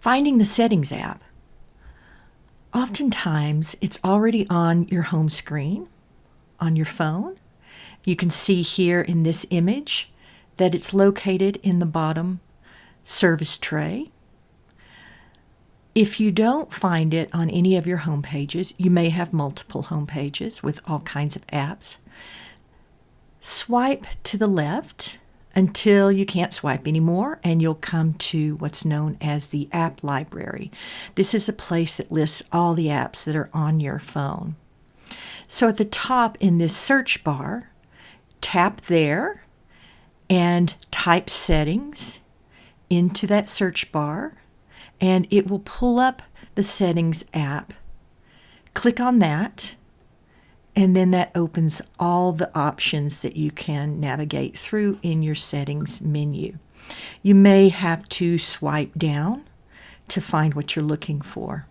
Finding the Settings app. Oftentimes, it's already on your home screen, on your phone. You can see here in this image that it's located in the bottom service tray. If you don't find it on any of your home pages, you may have multiple home pages with all kinds of apps. Swipe to the left until you can't swipe anymore, and you'll come to what's known as the app library. This is a place that lists all the apps that are on your phone. So at the top in this search bar, tap there and type Settings into that search bar, and it will pull up the Settings app. Click on that, and then that opens all the options that you can navigate through in your Settings menu. You may have to swipe down to find what you're looking for.